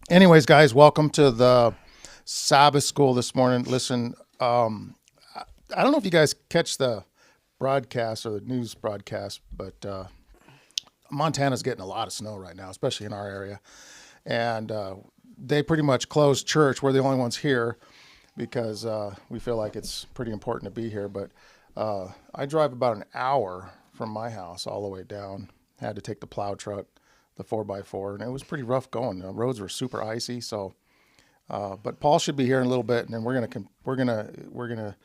Anyways, guys, welcome to the Sabbath School this morning. Listen, I don't know if you guys catch the broadcast or the news broadcast, but Montana's getting a lot of snow right now, especially in our area. And they pretty much closed church. We're the only ones here because we feel like it's pretty important to be here. But I drive about an hour from my house all the way down. Had to take the plow truck, the 4x4, and it was pretty rough going. The roads were super icy. So, but Paul should be here in a little bit, and then we're gonna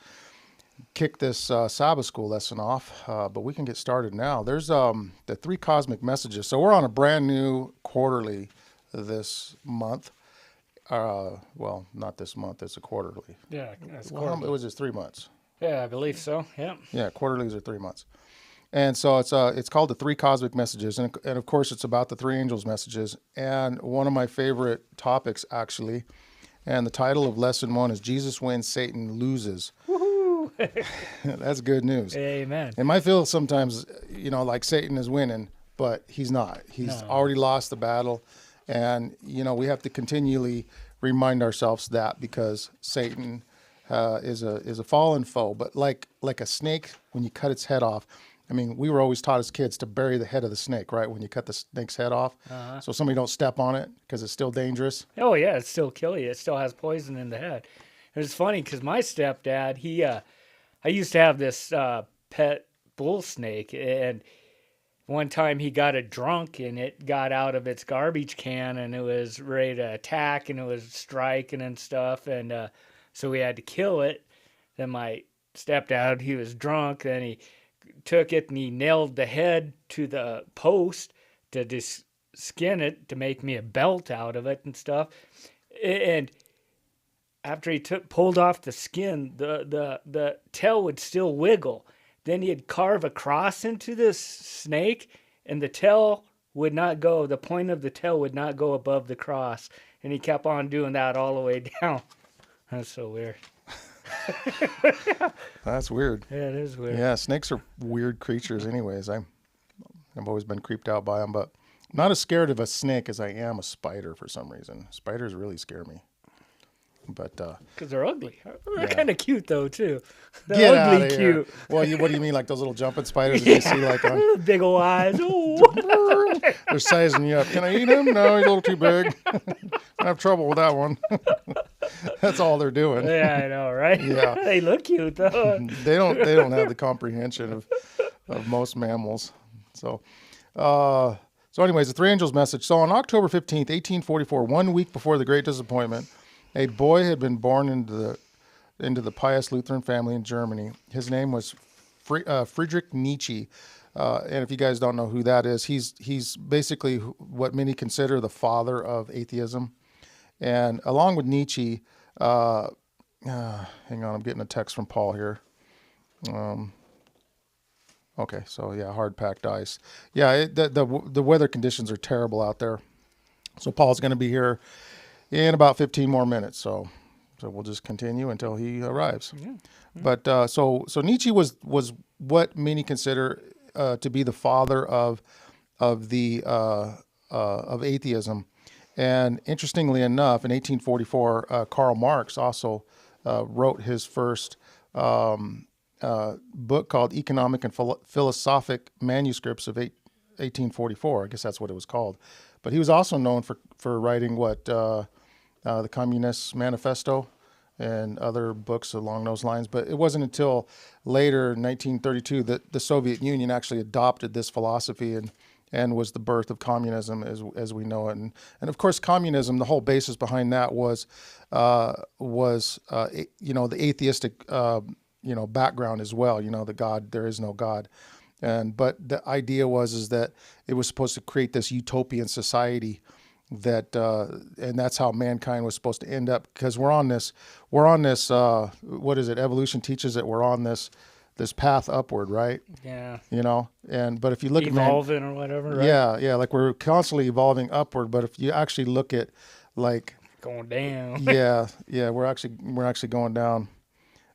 kick this Sabbath School lesson off. But we can get started now. There's the three cosmic messages. So we're on a brand new quarterly this month. Well, not this month. It's a quarterly. Yeah, that's Well, quarterly. it was just 3 months. Yeah, I believe so. Yeah. Yeah, quarterlies are 3 months. And so it's called the three cosmic messages, and of course it's about the three angels' messages. And one of my favorite topics, actually, and the title of lesson 1 is Jesus Wins, Satan Loses. Woohoo! That's good news. Amen. It might feel sometimes, like Satan is winning, but he's not. He's No. already lost the battle, and we have to continually remind ourselves that because Satan is a fallen foe. But like a snake, when you cut its head off. I mean, we were always taught as kids to bury the head of the snake, right? When you cut the snake's head off, so somebody don't step on it because it's still dangerous. Oh yeah, it still kill you. It still has poison in the head. It was funny because my stepdad, I used to have this pet bull snake, and one time he got it drunk and it got out of its garbage can and it was ready to attack and it was striking and stuff, and so we had to kill it. Then my stepdad, he was drunk, then he took it and he nailed the head to the post to just skin it to make me a belt out of it and stuff. And after he pulled off the skin, the tail would still wiggle. Then he'd carve a cross into this snake, and the tail would not go. The point of the tail would not go above the cross, and he kept on doing that all the way down. That's so weird. That's weird. Yeah, it is weird. Yeah, snakes are weird creatures. Anyways, I've always been creeped out by them, but I'm not as scared of a snake as I am a spider for some reason. Spiders really scare me. But Because they're ugly. They're Yeah. kind of cute, though, too. get They're out ugly of here. cute. Well, what do you mean, like those little jumping spiders that you see like on? Big ol' eyes. Oh. They're sizing you up. Can I eat him? No, he's a little too big. I have trouble with that one. That's all they're doing. Yeah, I know, right? Yeah. They look cute, though. They don't have the comprehension of most mammals. So anyways, the three angels message. So on October 15th, 1844, 1 week before the Great Disappointment, a boy had been born into the pious Lutheran family in Germany. His name was Friedrich Nietzsche. And if you guys don't know who that is, he's basically what many consider the father of atheism. And along with Nietzsche, hang on, I'm getting a text from Paul here. Okay, so yeah, hard packed ice. Yeah, the weather conditions are terrible out there. So Paul's going to be here in about 15 more minutes. So we'll just continue until he arrives. Yeah. But so Nietzsche was what many consider to be the father of atheism. And interestingly enough, in 1844, Karl Marx also wrote his first book called Economic and Philosophic Manuscripts of 1844. I guess that's what it was called. But he was also known for writing the Communist Manifesto and other books along those lines. But it wasn't until later, 1932, that the Soviet Union actually adopted this philosophy and was the birth of communism as we know it. And of course, communism, the whole basis behind that was the atheistic background as well. The God, there is no God. But the idea was that it was supposed to create this utopian society and that's how mankind was supposed to end up, because we're on this what is it? Evolution teaches that we're on this path upward, right? Yeah. But if you look Evolving or whatever, right? yeah, like we're constantly evolving upward. But if you actually look at Going down. yeah, we're actually going down.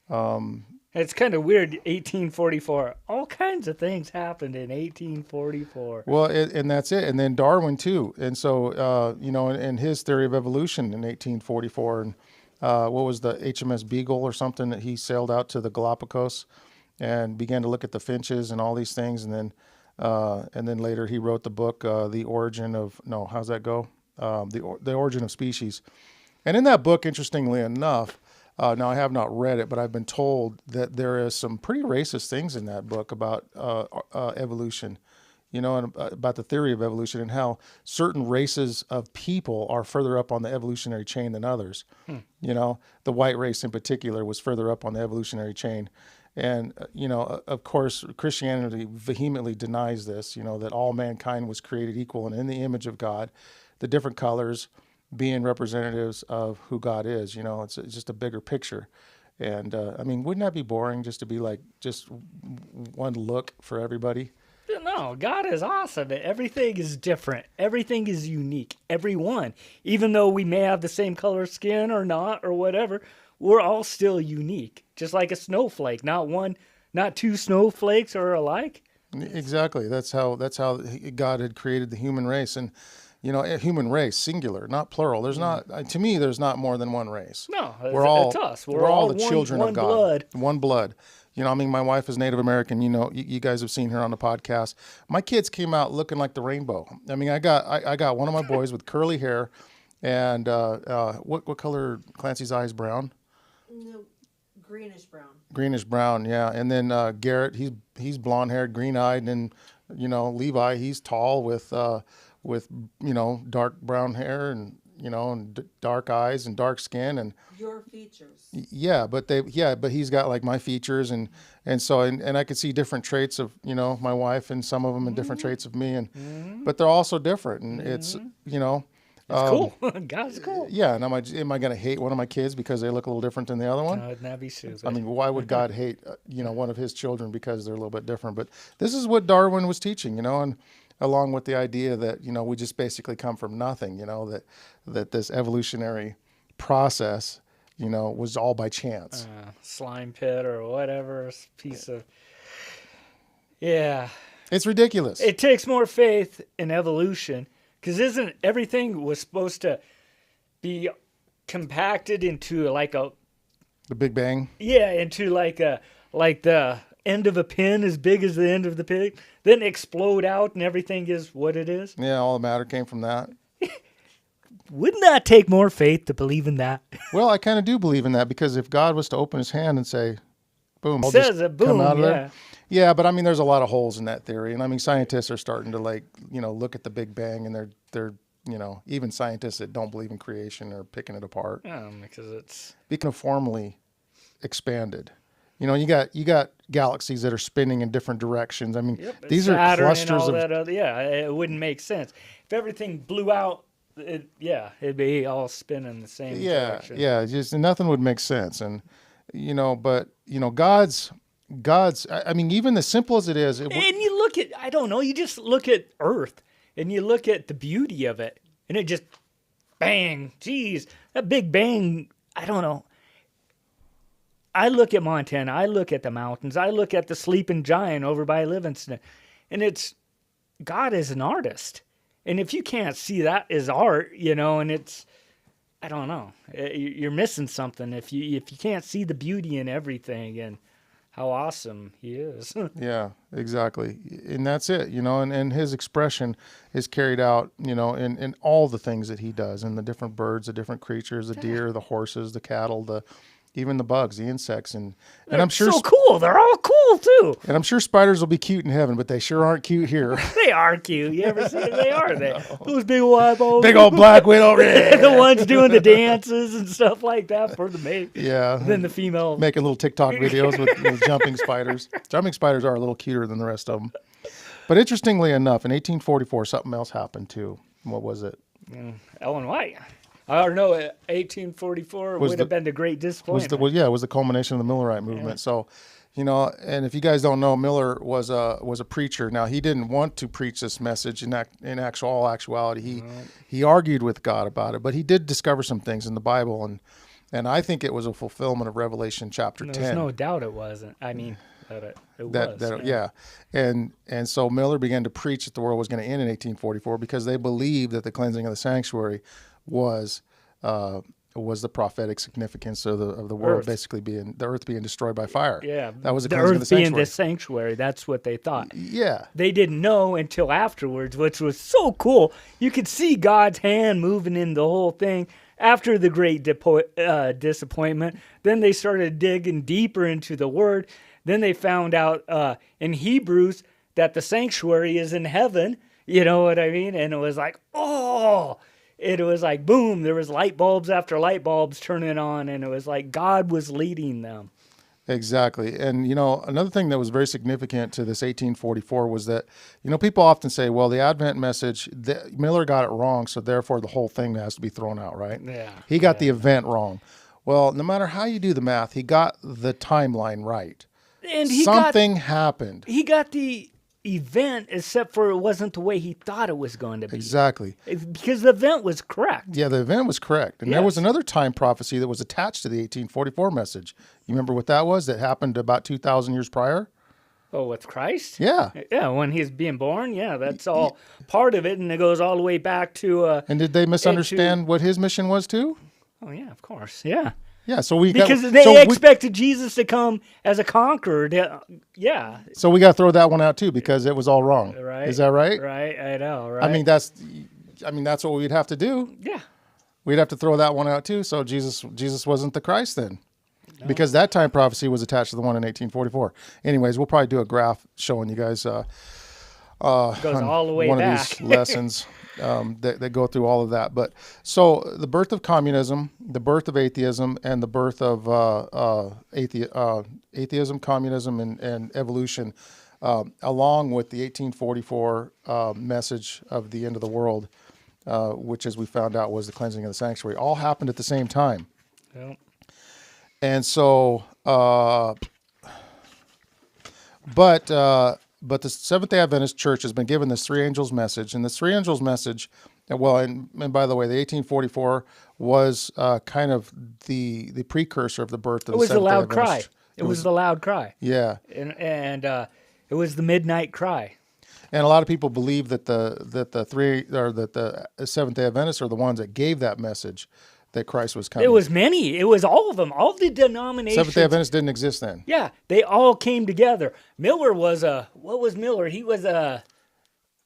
And It's kind of weird, 1844. All kinds of things happened in 1844. Well, and that's it. And then Darwin too. And so, in his theory of evolution in 1844, and what was the HMS Beagle or something that he sailed out to the Galapagos and began to look at the finches and all these things. And then later he wrote the book, The Origin of, no, how's that go? The Origin of Species. And in that book, interestingly enough, now I have not read it, but I've been told that there is some pretty racist things in that book about evolution, and about the theory of evolution and how certain races of people are further up on the evolutionary chain than others. The white race in particular was further up on the evolutionary chain. And, of course, Christianity vehemently denies this, that all mankind was created equal and in the image of God, the different colors being representatives of who God is. It's just a bigger picture. And, wouldn't that be boring just to be like just one look for everybody? No, God is awesome. Everything is different. Everything is unique. Everyone. Even though we may have the same color skin or not or whatever, we're all still unique. Just like a snowflake. Not two snowflakes are alike. Exactly. That's how God had created the human race. And, a human race, singular, not plural. There's not, to me, there's not more than one race. No, it's us. We're all the children one of God. Blood. One blood. My wife is Native American. You guys have seen her on the podcast. My kids came out looking like the rainbow. I got one of my boys with curly hair, and what color? Clancy's eyes brown. No, greenish brown. Greenish brown, yeah. And then Garrett, he's blonde haired, green eyed, and Levi, he's tall with dark brown hair and dark eyes and dark skin and your features. But he's got like my features and so I could see different traits of my wife and some of them and different traits of me and but they're also different and it's cool. God's cool. Yeah, and am I going to hate one of my kids because they look a little different than the other one? No, that'd be stupid. Why would God hate one of his children because they're a little bit different? But this is what Darwin was teaching, and along with the idea that we just basically come from nothing, that this evolutionary process was all by chance. Slime pit or whatever piece of It's ridiculous. It takes more faith in evolution because isn't everything was supposed to be compacted into like the Big Bang? Yeah, into like the end of a pin as big as the end of the pig, then explode out and everything is what it is. Yeah, all the matter came from that. Wouldn't that take more faith to believe in that? Well, I kind of do believe in that because if God was to open his hand and say, boom, I'll says just it, boom, come out of yeah. there. Yeah, but there's a lot of holes in that theory. And scientists are starting to look at the Big Bang and they're even scientists that don't believe in creation are picking it apart. Because it's uniformly expanded. You got galaxies that are spinning in different directions. These Saturn are clusters and all of that other, it wouldn't make sense if everything blew out. It'd be all spinning the same direction. Yeah, just nothing would make sense. And but God's even as simple as it is. And you look at, I don't know, you just look at Earth and you look at the beauty of it, and it just bang, geez, that Big Bang. I don't know. I look at Montana, I look at the mountains, I look at the sleeping giant over by Livingston, and it's God is an artist. And if you can't see that as art, and it's, I don't know, you're missing something if you can't see the beauty in everything and how awesome he is. Yeah, exactly. And that's it, and his expression is carried out, in all the things that he does, and the different birds, the different creatures, the deer, the horses, the cattle, even the bugs, the insects, and I'm sure so cool. They're all cool too. And I'm sure spiders will be cute in heaven, but they sure aren't cute here. They are cute. You ever see it? They are. Those big old eyeballs. Big old black widow. The ones doing the dances and stuff like that for the mate. Yeah. Then the female making little TikTok videos with jumping spiders. Jumping spiders are a little cuter than the rest of them. But interestingly enough, in 1844, something else happened too. What was it? Ellen White. I don't know. 1844 would have been the Great Disappointment. It was the culmination of the Millerite movement. Yeah. So, and if you guys don't know, Miller was a preacher. Now, he didn't want to preach this message in actuality. He argued with God about it, but he did discover some things in the Bible, And I think it was a fulfillment of Revelation chapter There's 10. no doubt it wasn't. I mean, that it was. Yeah. And so Miller began to preach that the world was going to end in 1844 because they believed that the cleansing of the sanctuary was the prophetic significance of the world basically being the earth being destroyed by fire. Yeah, that was the the cleansing of the earth being sanctuary. the sanctuary. That's what they thought. Yeah, They didn't know until afterwards, which was so cool. You could see God's hand moving in the whole thing after the great disappointment. Then they started digging deeper into the Word. Then they found out in Hebrews that the sanctuary is in heaven. You know what I mean? And it was like, oh, it was like, boom, there was light bulbs after light bulbs turning on. And it was like God was leading them. exactly. And, another thing that was very significant to this 1844 was that, people often say, well, the Advent message, Miller got it wrong, so therefore the whole thing has to be thrown out, right? Yeah. He got the event wrong. Well, no matter how you do the math, he got the timeline right. And Something happened. He got the event, except for it wasn't the way he thought it was going to be. Exactly. Because the event was correct. Yeah, the event was correct. And there was Yes. another time prophecy that was attached to the 1844 message. You remember what that was? That happened about 2,000 years prior? Oh, with Christ? Yeah. Yeah, when he's being born. Yeah, that's all part of it. And it goes all the way back to... And did they misunderstand what his mission was too? oh, yeah, of course. Yeah. Yeah, so we Because got, they expected Jesus to come as a conqueror. Yeah. So we got to throw that one out too because it was all wrong. Right. Is that right? Right, I know, right? I mean that's what we'd have to do. yeah. We'd have to throw that one out too. So Jesus wasn't the Christ then. Because that time prophecy was attached to the one in 1844. Anyways, we'll probably do a graph showing you guys Goes all the way one back. of these lessons that go through all of that. But so the birth of communism, the birth of atheism, and the birth of atheism, communism, and evolution, along with the 1844 message of the end of the world, which, as we found out, was the cleansing of the sanctuary, all happened at the same time. Well, And so, but the Seventh-day Adventist Church has been given this three angels message, and this three angels message, and by the way, the 1844 was kind of the precursor of the birth of it the was the Seventh-day loud Adventist cry. Church. It was the loud cry. Yeah, And it was the midnight cry. and a lot of people believe that the Seventh-day Adventists are the ones that gave that message that Christ was coming. It was many. It was all of them. All the denominations. Seventh-day Adventists didn't exist then. Yeah, they all came together. Miller was what was Miller? He was I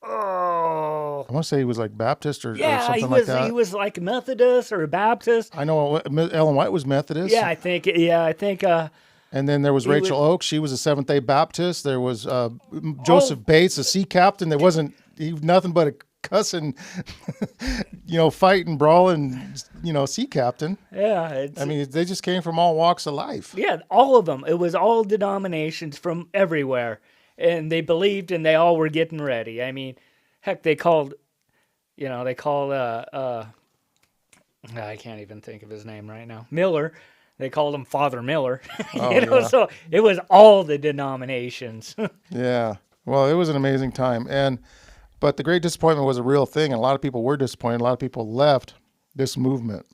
want to say he was like Baptist or something he like was that. he was like Methodist or Baptist. I know Ellen White was Methodist. Yeah, I think. And then there was Rachel Oakes. She was a Seventh-day Baptist. There was Joseph Bates, a sea captain. There wasn't nothing but a cussing, fighting, brawling, sea captain. Yeah, I mean, they just came from all walks of life. yeah, all of them. It was all denominations from everywhere, and they believed, and they all were getting ready. I mean, heck, I can't even think of his name right now. Miller. They called him Father Miller. Yeah. So it was all the denominations. Yeah. Well, it was an amazing time. But the great disappointment was a real thing, and a lot of people were disappointed. A lot of people left this movement.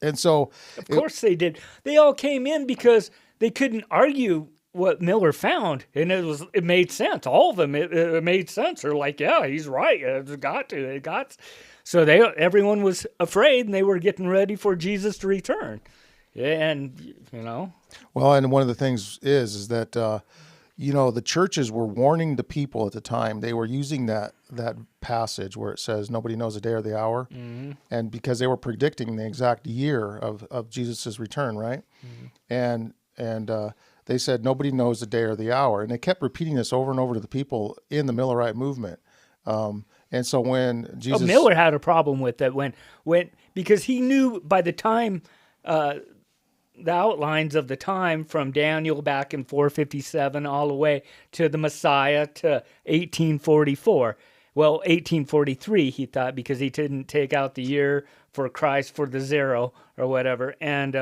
And so... Of course they did. They all came in because they couldn't argue what Miller found, and it made sense. All of them, it made sense. They're like, yeah, he's right. It got to. So everyone was afraid, and they were getting ready for Jesus to return. And, Well, and one of the things is that, the churches were warning the people at the time. They were using that passage where it says nobody knows the day or the hour. Mm-hmm. And because they were predicting the exact year of Jesus' return, right? Mm-hmm. And they said nobody knows the day or the hour. And they kept repeating this over and over to the people in the Millerite movement. And so when Jesus... Miller had a problem with that when because he knew by the time... the outlines of the time from Daniel back in 457 all the way to the Messiah to 1844. Well, 1843 he thought, because he didn't take out the year for Christ for the zero or whatever, and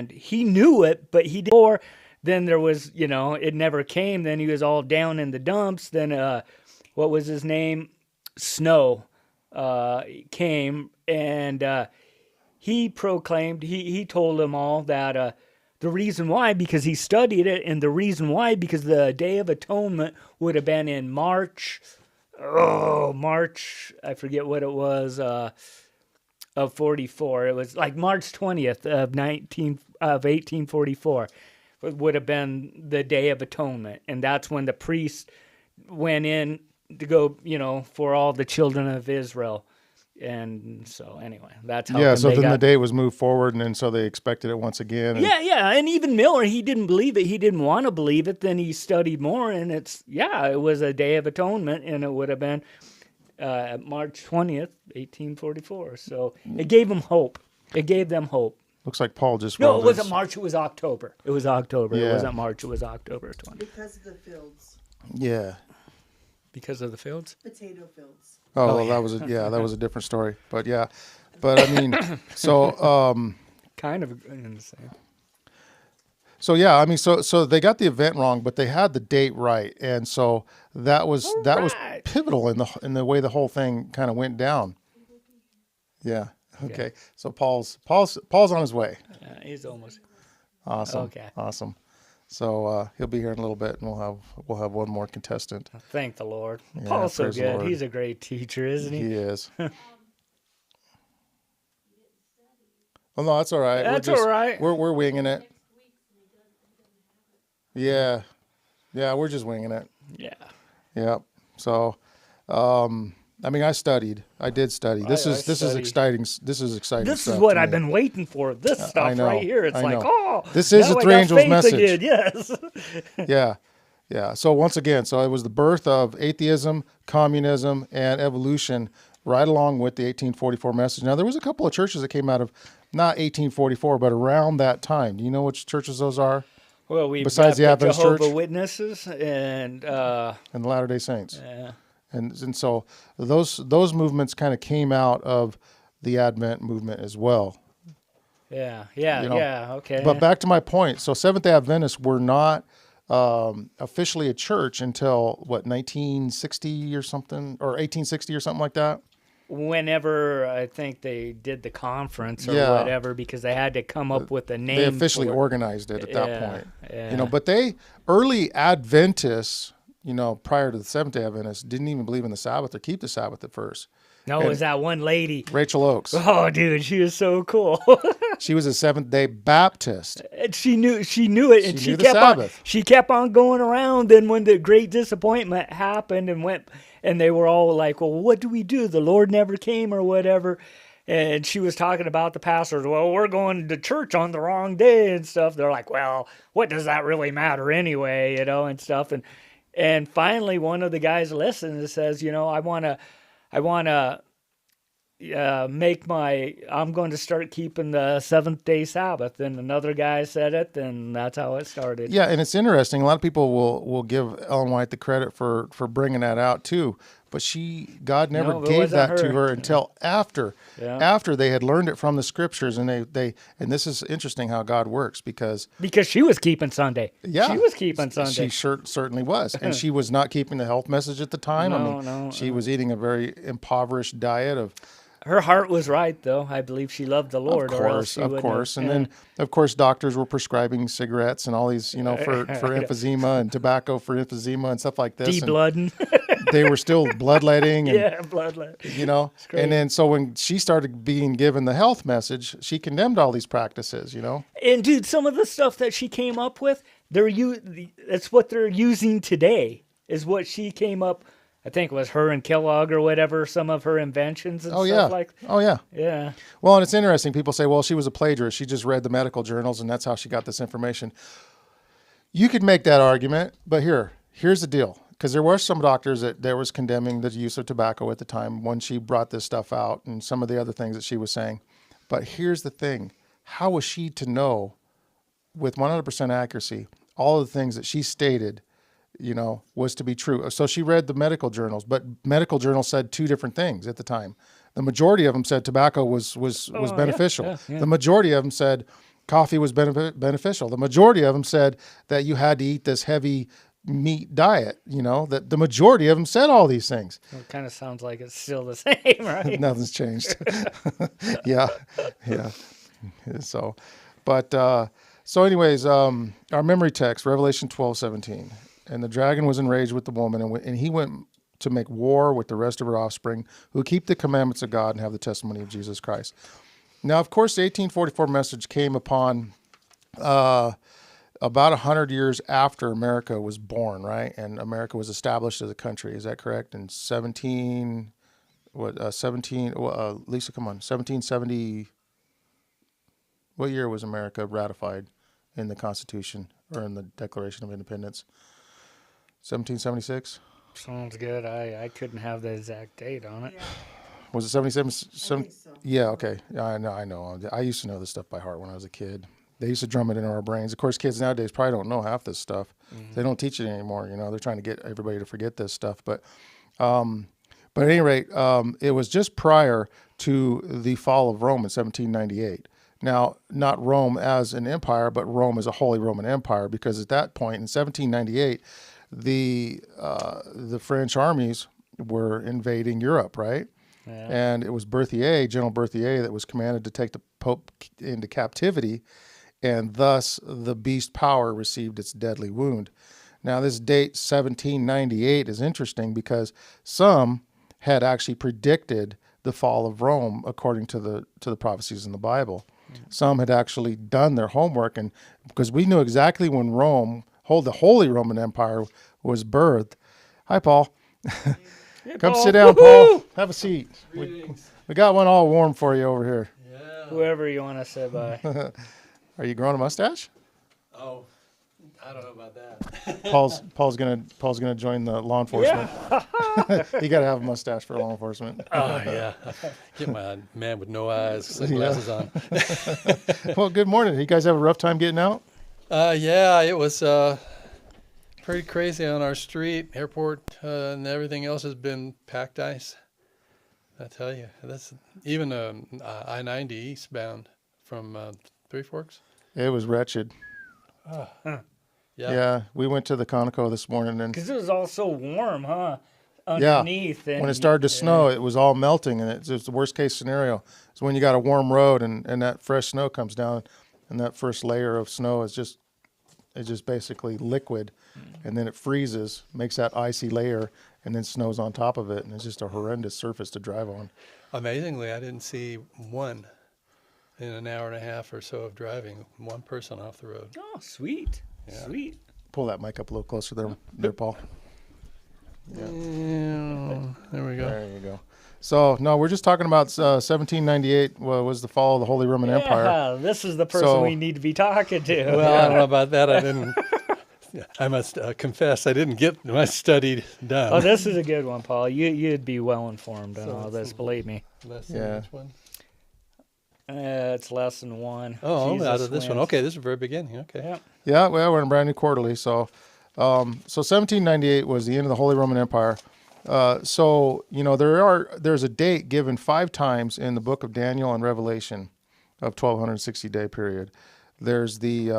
he knew it, but he didn't. Then there was, it never came. Then he was all down in the dumps. Then what was his name? Snow came, and he proclaimed, he told them all that the reason why, because he studied it, and the reason why, because the Day of Atonement would have been in March, I forget what it was, of 44. It was like March 20th of 1844 would have been the Day of Atonement. And that's when the priest went in to go, for all the children of Israel. And so anyway, that's how. Yeah, so then the day was moved forward, and then so they expected it once again. And yeah, and even Miller, he didn't believe it. He didn't want to believe it. Then he studied more, and it was a Day of Atonement, and it would have been March 20th, 1844. So it gave them hope. It gave them hope. Looks like Paul just No, wrote it wasn't March. It was October. It was October. Yeah. It wasn't March. It was October 20th. Because of the fields, Yeah. Because of the fields? potato fields. Oh, well, that was a different story. But I mean, so Kind of in the same. so yeah, I mean, so they got the event wrong, but they had the date right, and so that was was right. pivotal in the way the whole thing kind of went down. Yeah. Okay. So Paul's on his way. He's almost. Awesome. Okay. Awesome. So he'll be here in a little bit, and we'll have one more contestant. Thank the Lord. Yeah, Paul's so praise the good. Lord. He's a great teacher, isn't he? He is. Oh no, that's all right. That's all right. We're winging it. Yeah, we're just winging it. Yeah. Yeah. So, I mean, I did study. This is studied. exciting. This is exciting. This stuff is what to I've me. been waiting for. This stuff I know, right here. It's I like, know. This is now a I three got angels faith message. again. Yes. Yeah. So once again, it was the birth of atheism, communism, and evolution, right along with the 1844 message. Now there was a couple of churches that came out of not 1844, but around that time. Do you know which churches those are? Well, we've Besides got the Adventist Jehovah's Church? Witnesses and And the Latter-day Saints. yeah. And so those movements kind of came out of the Advent movement as well. Yeah, okay. But back to my point. So Seventh-day Adventists were not officially a church until 1960 or something, or 1860 or something like that. Whenever I think they did the conference or Yeah. whatever, because they had to come up with a name. They officially for it. organized it at that Yeah, point. yeah. But early Adventists, prior to the Seventh-day Adventists, didn't even believe in the Sabbath or keep the Sabbath at first. No, it was that one lady. Rachel Oakes. Oh, dude, she was so cool. She was a Seventh-day Baptist. And she knew it, and She she knew the kept on. Sabbath. She kept on going around. Then when the great disappointment happened, and they were all like, "Well, what do we do? The Lord never came, or whatever." And she was talking about the pastors. Well, we're going to church on the wrong day and stuff. They're like, "Well, what does that really matter anyway?" And stuff. And finally, one of the guys listened and says, I want to I'm going to start keeping the seventh-day Sabbath. And another guy said it, and that's how it started. Yeah, and it's interesting. A lot of people will give Ellen White the credit for bringing that out too, but God never No, it gave wasn't that to her. her until after Yeah. they had learned it from the scriptures, and and this is interesting how God works because She was keeping Sunday. yeah, She was keeping Sunday. She certainly was, and she was not keeping the health message at the time. No, she was eating a very impoverished diet of. Her heart was right, though. I believe she loved the Lord. Of or else she course. wouldn't have- And then, of course, doctors were prescribing cigarettes and all these, for emphysema and tobacco for emphysema and stuff like this. And de-blooding. they were still bloodletting. And, Yeah, bloodlet. and then so when she started being given the health message, she condemned all these practices, And dude, some of the stuff that she came up with, that's what they're using today. Is what she came up. I think it was her and Kellogg or whatever. Some of her inventions and stuff like. Oh yeah. Yeah. Well, and it's interesting. People say, well, she was a plagiarist. She just read the medical journals, and that's how she got this information. You could make that argument, but here's the deal. Because there were some doctors that was condemning the use of tobacco at the time when she brought this stuff out and some of the other things that she was saying. But here's the thing. How was she to know with 100% accuracy all of the things that she stated, was to be true? So she read the medical journals, but medical journals said two different things at the time. The majority of them said tobacco was beneficial. yeah. The majority of them said coffee was beneficial. The majority of them said that you had to eat this heavy meat diet. That the majority of them said all these things. It kind of sounds like it's still the same, right? Nothing's changed. Yeah. So, but anyways, our memory text, Revelation 12:17, and the dragon was enraged with the woman, and he went to make war with the rest of her offspring, who keep the commandments of God and have the testimony of Jesus Christ. Now, of course, the 1844 message came upon about 100 years after America was born, right? And America was established as a country. Is that correct? In 1770. What year was America ratified in the Constitution or in the Declaration of Independence? 1776? Sounds good. I couldn't have the exact date on it. Yeah, Was it 77? I think so. Yeah, okay. I know. I used to know this stuff by heart when I was a kid. They used to drum it into our brains. Of course, kids nowadays probably don't know half this stuff. They don't teach it anymore. They're trying to get everybody to forget this stuff. But at any rate, it was just prior to the fall of Rome in 1798. Now, not Rome as an empire, but Rome as a Holy Roman Empire, because at that point in 1798, the French armies were invading Europe, right? Yeah. And it was General Berthier, that was commanded to take the Pope into captivity, and thus the beast power received its deadly wound. Now, this date, 1798, is interesting because some had actually predicted the fall of Rome according to the prophecies in the Bible. Some had actually done their homework, and because we knew exactly when the Holy Roman Empire was birthed. Hi, Paul. Hey, Come Paul. sit down, Woo-hoo! Paul. Have a seat. We got one all warm for you over here. Yeah. Whoever you want to say bye. Are you growing a mustache? Oh, I don't know about that. Paul's gonna join the law enforcement. You got to have a mustache for law enforcement. Oh yeah. Get my man with no eyes, sunglasses on. Well, good morning. You guys have a rough time getting out? Yeah, it was pretty crazy on our street. Airport and everything else has been packed ice. I tell you, that's even I-90 eastbound from Three Forks. It was wretched. Yeah, we went to the Conoco this morning, and Because it was all so warm, huh? yeah, Underneath. And when it started to snow, it was all melting, and it's the worst case scenario. It's when you got a warm road and that fresh snow comes down, and that first layer of snow is just basically liquid, and then it freezes, makes that icy layer, and then snows on top of it, and it's just a horrendous surface to drive on. Amazingly, I didn't see one in an hour and a half or so of driving. One person off the road. Oh, sweet. Yeah. Sweet. Pull that mic up a little closer there, Paul. Yeah, there we go. There you go. So, no, we're just talking about 1798 was the fall of the Holy Roman Empire. Yeah, this is the person So- we need to be talking to. Well, I don't know about that. I didn't. I must confess, I didn't get my study done. Oh, this is a good one, Paul. You'd be well informed on So all it's this, believe me. Lesson, Yeah. which one? It's lesson one. Oh, Jesus out of this one. wins. Okay, this is the very beginning. Okay. Yeah. Yeah, well, we're in a brand new quarterly. So 1798 was the end of the Holy Roman Empire. There's a date given 5 times in the book of Daniel and Revelation of 1260-day period. There's the,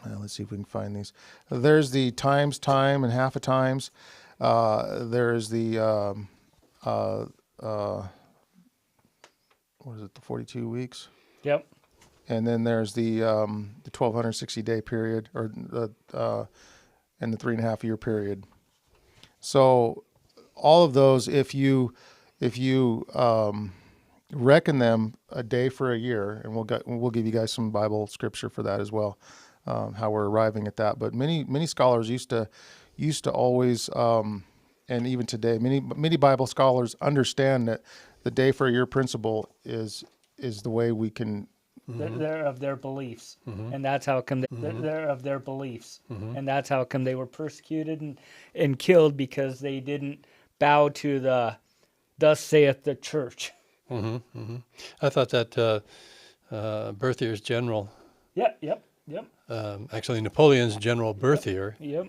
let's see if we can find these. There's the time, and half a times. There's the, what is it, the 42 weeks? Yep. And then there's the 1260-day period, and the 3.5-year period. So all of those, if you reckon them a day for a year, and we'll give you guys some Bible scripture for that as well, how we're arriving at that. But many scholars used to always, and even today, many Bible scholars understand that the day for a year principle is the way we can. They're of their beliefs, and that's how come they're of their beliefs, and that's how come they were persecuted and killed, because they didn't bow to the "Thus saith the church." I thought that Berthier's general, Yep. actually Napoleon's general Berthier, Yep.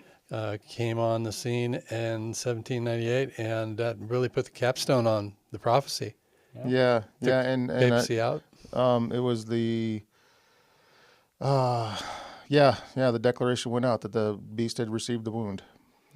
came on the scene in 1798, and that really put the capstone on the prophecy. Yeah, and Papacy out. it was the Yeah, the declaration went out that the beast had received the wound.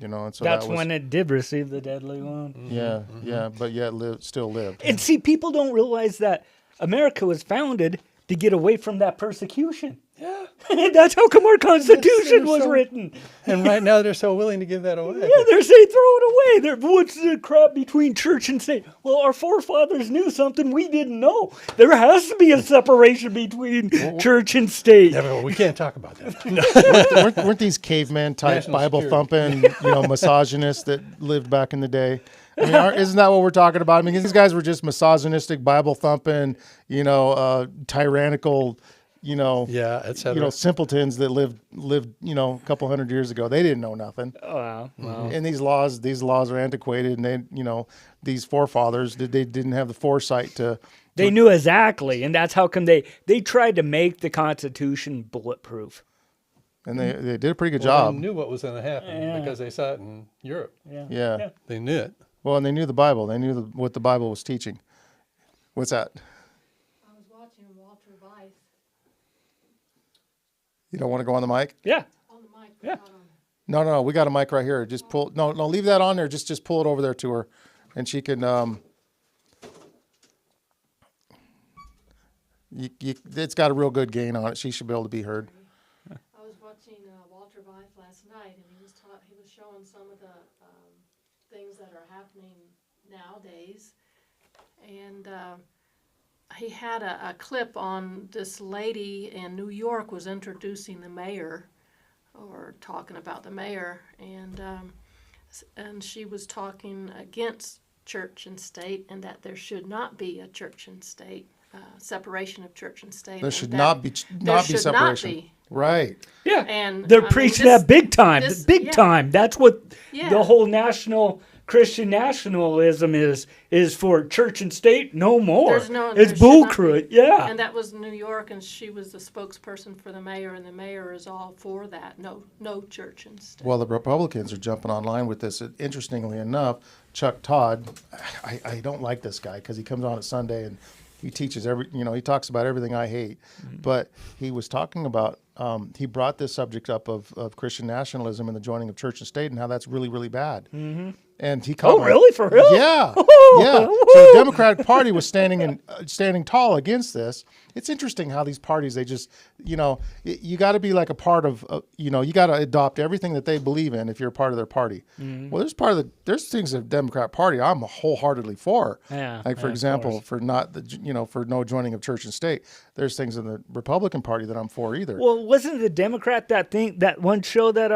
And so That's that was, when it did receive the deadly wound. yeah, but yet still lived. And see, people don't realize that America was founded to get away from that persecution. Yeah. That's how come our Constitution was so- written. And right now they're so willing to give that away. Yeah, they're saying throw it away. What's the crap between church and state? Well, our forefathers knew something we didn't know. There has to be a separation between church and state. Yeah, but we can't talk about that. weren't these caveman type National Bible security. thumping, misogynists that lived back in the day? I mean, isn't that what we're talking about? I mean, these guys were just misogynistic, Bible thumping, tyrannical, Yeah, etc. simpletons that lived, a couple hundred years ago. They didn't know nothing. Oh, wow. And these laws are antiquated, and they, these forefathers they didn't have the foresight to. They knew exactly, and that's how come they tried to make the Constitution bulletproof. And they did a pretty good Well, job. they knew what was going to happen because they saw it in Europe. Yeah. They knew it. Well, and they knew the Bible. They knew what the Bible was teaching. What's that? I was watching Walter Weiss You don't want to go on the mic? Yeah. on the mic. Yeah. Not on- No. We got a mic right here. Just pull. No. Leave that on there. Just pull it over there to her, and she can. It's got a real good gain on it. She should be able to be heard. I was watching Walter Weiss last night, and he was showing some of the things that are happening nowadays, and he had a clip on this lady in New York was introducing the mayor, or talking about the mayor, and she was talking against church and state, and that there should not be a church and state separation of church and state. There and should that not be there should separation. Not be. Right. Yeah. And They're I mean, preaching this- that big time. this- Big yeah. time. That's what Yeah. the whole national Christian nationalism is for church and state no more. There's no- it's there should bull not crud. be. Yeah. And that was New York, and she was the spokesperson for the mayor, and the mayor is all for that. No church and state. Well, the Republicans are jumping online with this. Interestingly enough, Chuck Todd, I don't like this guy because he comes on at Sunday and he teaches he talks about everything I hate. But he was talking about, he brought this subject up of Christian nationalism and the joining of church and state and how that's really, really bad. Mm-hmm. And he Oh, really? For real? Yeah, Oh, yeah. woo. So the Democratic Party was standing tall against this. It's interesting how these parties, they just, you got to be like a part of, you got to adopt everything that they believe in if you're a part of their party. Mm-hmm. Well, there's things of the Democrat Party I'm wholeheartedly for. Yeah, Like for of example, course. for not the, for no joining of church and state. There's things in the Republican Party that I'm for either. Well, wasn't the Democrat that one show that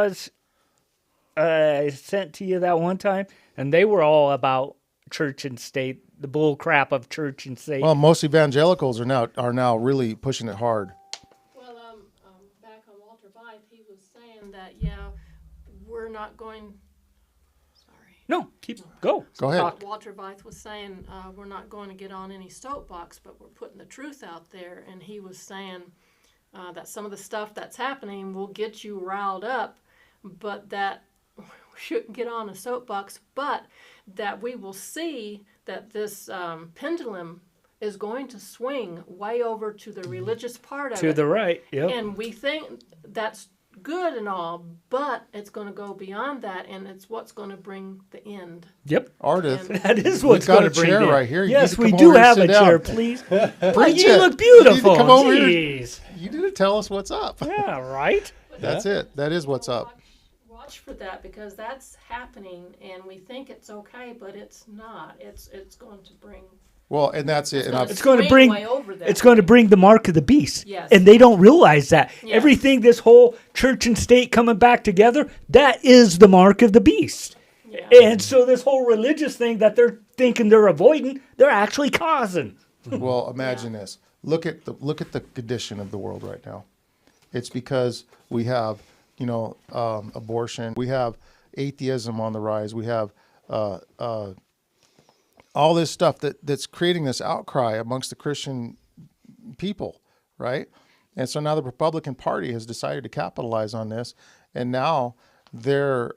I sent to you that one time, and they were all about church and state, the bull crap of church and state. Well, most evangelicals are now really pushing it hard. Well, back on Walter Weiss, he was saying that, we're not going. Sorry. No, go. Go ahead. Walter Weiss was saying we're not going to get on any soapbox, but we're putting the truth out there. And he was saying that some of the stuff that's happening will get you riled up, but that we shouldn't get on a soapbox, but that we will see that this pendulum is going to swing way over to the religious part of To it. the right. Yep. And we think that's good and all, but it's going to go beyond that, and it's what's going to bring the end. Yep. Ardith, And- That is what's got going a to bring chair it. right here. You Yes, need to we come do over and have a sit down. chair, please. Oh, Preach you it. look You need to beautiful. come over here. Jeez. You need to tell us what's up. Yeah, right? That's it. That is what's up. Watch for that, because that's happening, and we think it's okay, but it's not. It's going to bring. Well, and that's it. And gonna I've, It's going to swing bring way over that. it's going to bring the mark of the beast. Yes. And they don't realize that. Yes. Everything, this whole church and state coming back together, that is the mark of the beast. Yeah. And so this whole religious thing that they're thinking they're avoiding, they're actually causing. well, imagine this. Look at the condition of the world right now. It's because we have, abortion. We have atheism on the rise. We have all this stuff that's creating this outcry amongst the Christian people, right? And so now the Republican Party has decided to capitalize on this, and now they're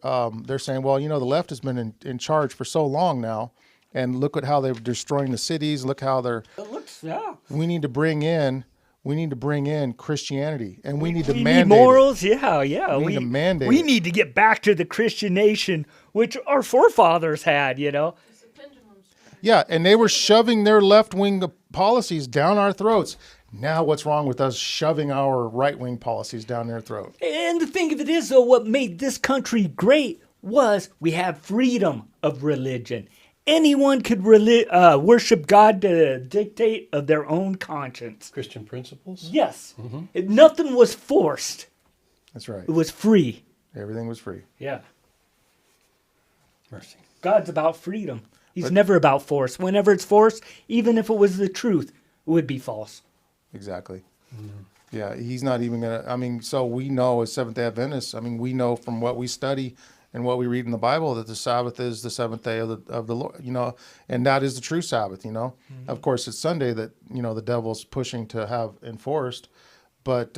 saying, well, the left has been in charge for so long now, and look at how they're destroying the cities. Look how they're. It looks, yeah. We need to bring in we need to bring in Christianity, and we need to We mandate need morals. Yeah, yeah. We need to mandate We it. need to get back to the Christian nation, which our forefathers had, you know. It's a pendulum swing. Yeah, and they were shoving their left-wing policies down our throats. Now what's wrong with us shoving our right-wing policies down their throat? And the thing of it is, though, what made this country great was we had freedom of religion. Anyone could worship God to the dictate of their own conscience. Christian principles. Yes. Nothing was forced. That's right. It was free. Everything was free. Yeah. Mercy. God's about freedom. He's never about force. Whenever it's forced, even if it was the truth, it would be false. Exactly. Yeah, he's not even going to, I mean, so we know as Seventh-day Adventists, I mean, we know from what we study and what we read in the Bible that the Sabbath is the seventh day of the Lord, you know, and that is the true Sabbath, you know. Of course, it's Sunday that, you know, the devil's pushing to have enforced, but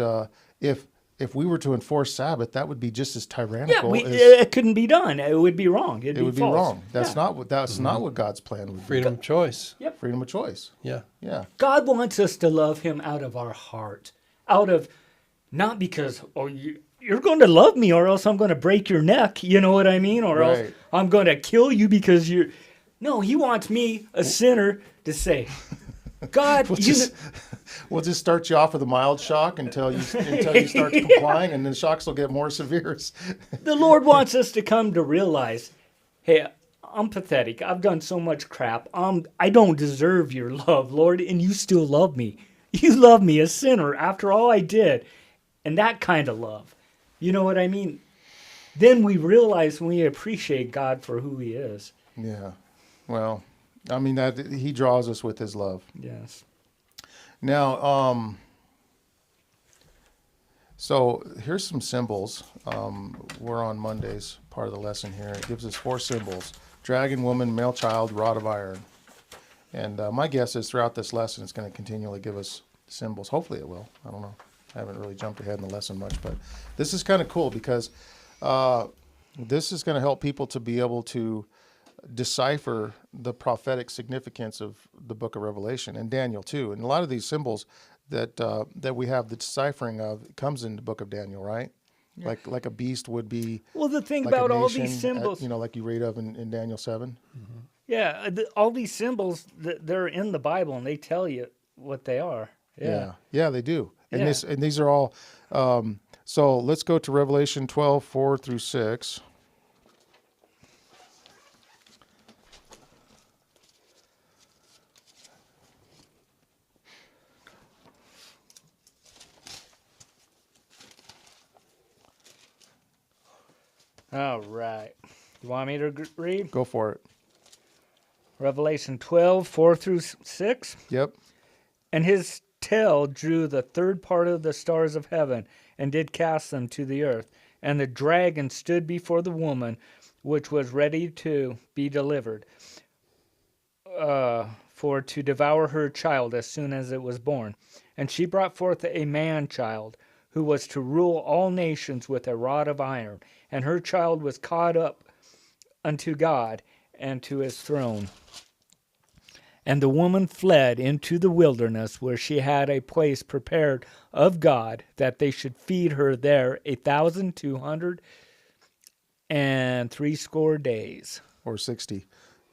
if we were to enforce Sabbath, that would be just as Yeah, tyrannical as it couldn't be done. It would be wrong. it would be false. wrong. That's Yeah. not what God's plan would be. Freedom of choice. Freedom of choice. Yeah. Yeah. God wants us to love him out of our heart. Out of, not because, you're going to love me or else I'm going to break your neck, you know what I mean? Or else Right. I'm going to kill you because you're... No, he wants me, a sinner, to say, God, We'll just start you off with a mild shock until you start complying, and then shocks will get more severe. the Lord wants us to come to realize, hey, I'm pathetic. I've done so much crap. I don't deserve your love, Lord, and you still love me. You love me, a sinner, after all I did. And that kind of love. You know what I mean? Then we realize when we appreciate God for who he is. Yeah. Well, I mean that he draws us with his love. Yes. Now, so here's some symbols. We're on Monday's part of the lesson here. It gives us 4 symbols: dragon, woman, male child, rod of iron. And my guess is throughout this lesson, it's going to continually give us symbols. Hopefully it will. I don't know. I haven't really jumped ahead in the lesson much, but this is kind of cool because this is going to help people to be able to decipher the prophetic significance of the book of Revelation and Daniel too. And a lot of these symbols that we have the deciphering of comes in the book of Daniel, right? Yeah. Like a beast would be. Well, the thing like about a all nation, these symbols, like you read of in Daniel 7. Mm-hmm. yeah, all these symbols, they're in the Bible and they tell you what they are. Yeah, they do. And Yeah. these are all. So let's go to Revelation 12:4-6. All right. You want me to read? Go for it. Revelation 12:4-6. Yep. And his tail drew the third part of the stars of heaven, and did cast them to the earth. And the dragon stood before the woman, which was ready to be delivered, for to devour her child as soon as it was born. And she brought forth a man-child, who was to rule all nations with a rod of iron. And her child was caught up unto God and to his throne. And the woman fled into the wilderness, where she had a place prepared of God, that they should feed her there 1,260 days. Or 60.